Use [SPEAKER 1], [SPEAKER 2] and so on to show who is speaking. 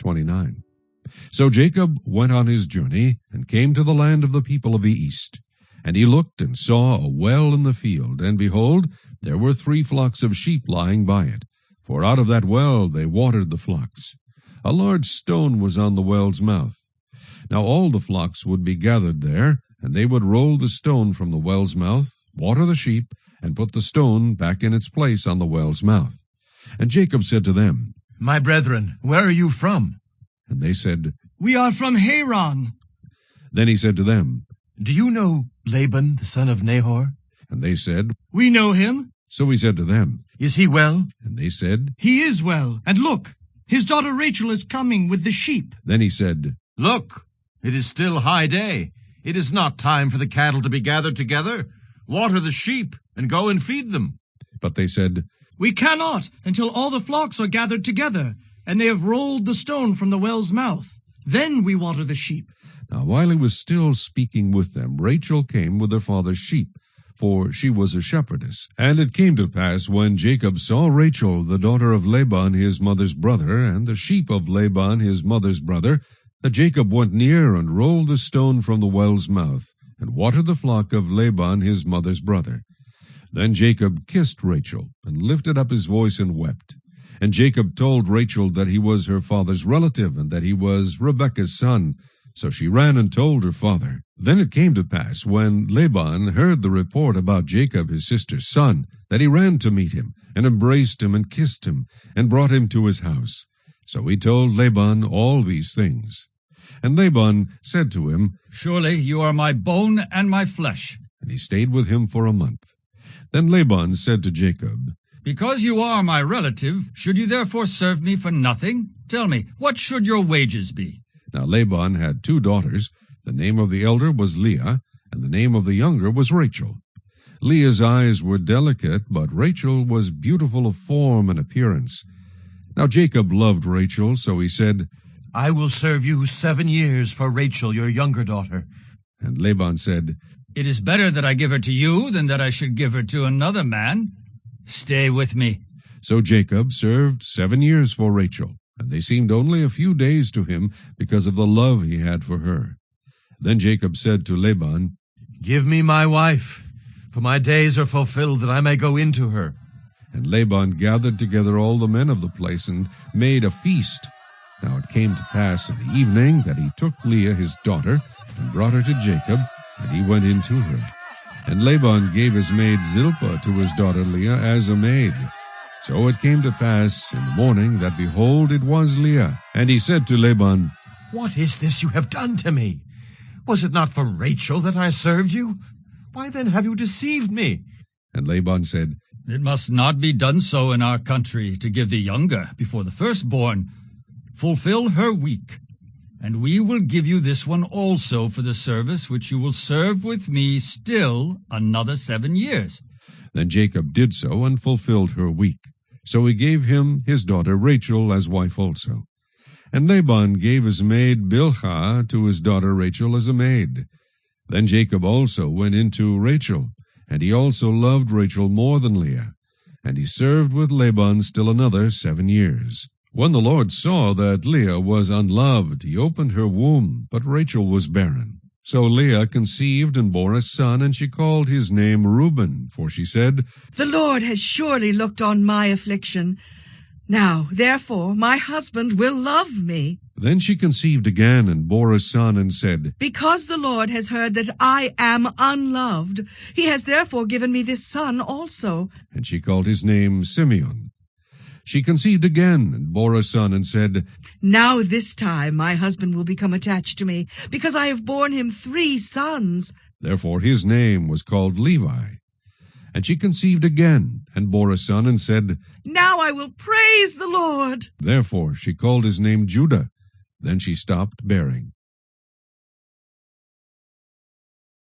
[SPEAKER 1] 29. So Jacob went on his journey, and came to the land of the people of the east. And he looked and saw a well in the field, and behold, there were 3 flocks of sheep lying by it, for out of that well they watered the flocks. A large stone was on the well's mouth. Now all the flocks would be gathered there, and they would roll the stone from the well's mouth, water the sheep, and put the stone back in its place on the well's mouth. And Jacob said to them,
[SPEAKER 2] My brethren, where are you from?
[SPEAKER 1] And they said,
[SPEAKER 3] We are from Haran.
[SPEAKER 1] Then he said to them,
[SPEAKER 2] Do you know Laban, the son of Nahor?
[SPEAKER 1] And they said,
[SPEAKER 3] We know him.
[SPEAKER 1] So he said to them,
[SPEAKER 2] Is he well?
[SPEAKER 1] And they said,
[SPEAKER 3] He is well. And look, his daughter Rachel is coming with the sheep.
[SPEAKER 1] Then he said,
[SPEAKER 2] Look, it is still high day. It is not time for the cattle to be gathered together. Water the sheep, and go and feed them.
[SPEAKER 1] But they said,
[SPEAKER 3] We cannot until all the flocks are gathered together, and they have rolled the stone from the well's mouth. Then we water the sheep.
[SPEAKER 1] Now while he was still speaking with them, Rachel came with her father's sheep, for she was a shepherdess. And it came to pass, when Jacob saw Rachel, the daughter of Laban his mother's brother, and the sheep of Laban his mother's brother, that Jacob went near and rolled the stone from the well's mouth, and watered the flock of Laban his mother's brother. Then Jacob kissed Rachel, and lifted up his voice and wept. And Jacob told Rachel that he was her father's relative, and that he was Rebekah's son. So she ran and told her father. Then it came to pass, when Laban heard the report about Jacob his sister's son, that he ran to meet him, and embraced him, and kissed him, and brought him to his house. So he told Laban all these things. And Laban said to him,
[SPEAKER 4] Surely you are my bone and my flesh.
[SPEAKER 1] And he stayed with him for a month. Then Laban said to Jacob,
[SPEAKER 4] Because you are my relative, should you therefore serve me for nothing? Tell me, what should your wages be?
[SPEAKER 1] Now Laban had 2 daughters. The name of the elder was Leah, and the name of the younger was Rachel. Leah's eyes were delicate, but Rachel was beautiful of form and appearance. Now Jacob loved Rachel, so he said,
[SPEAKER 2] I will serve you 7 years for Rachel, your younger daughter.
[SPEAKER 1] And Laban said,
[SPEAKER 4] It is better that I give her to you than that I should give her to another man. Stay with me.
[SPEAKER 1] So Jacob served 7 years for Rachel, and they seemed only a few days to him because of the love he had for her. Then Jacob said to Laban,
[SPEAKER 2] Give me my wife, for my days are fulfilled that I may go into her.
[SPEAKER 1] And Laban gathered together all the men of the place, and made a feast. Now it came to pass in the evening that he took Leah his daughter, and brought her to Jacob, and he went in to her. And Laban gave his maid Zilpah to his daughter Leah as a maid. So it came to pass in the morning that, behold, it was Leah. And he said to Laban,
[SPEAKER 2] What is this you have done to me? Was it not for Rachel that I served you? Why then have you deceived me?
[SPEAKER 1] And Laban said,
[SPEAKER 4] It must not be done so in our country, to give the younger before the firstborn. Fulfill her week, and we will give you this one also for the service which you will serve with me still another 7 years.
[SPEAKER 1] Then Jacob did so, and fulfilled her week. So he gave him his daughter Rachel as wife also. And Laban gave his maid Bilhah to his daughter Rachel as a maid. Then Jacob also went in to Rachel, and he also loved Rachel more than Leah. And he served with Laban still another 7 years. When the Lord saw that Leah was unloved, he opened her womb, but Rachel was barren. So Leah conceived and bore a son, and she called his name Reuben, for she said,
[SPEAKER 5] The Lord has surely looked on my affliction. Now, therefore, my husband will love me.
[SPEAKER 1] Then she conceived again, and bore a son, and said,
[SPEAKER 5] Because the Lord has heard that I am unloved, he has therefore given me this son also.
[SPEAKER 1] And she called his name Simeon. She conceived again, and bore a son, and said,
[SPEAKER 5] Now this time my husband will become attached to me, because I have borne him 3 sons.
[SPEAKER 1] Therefore his name was called Levi. And she conceived again, and bore a son, and said,
[SPEAKER 5] Now I will praise the Lord.
[SPEAKER 1] Therefore she called his name Judah. Then she stopped bearing.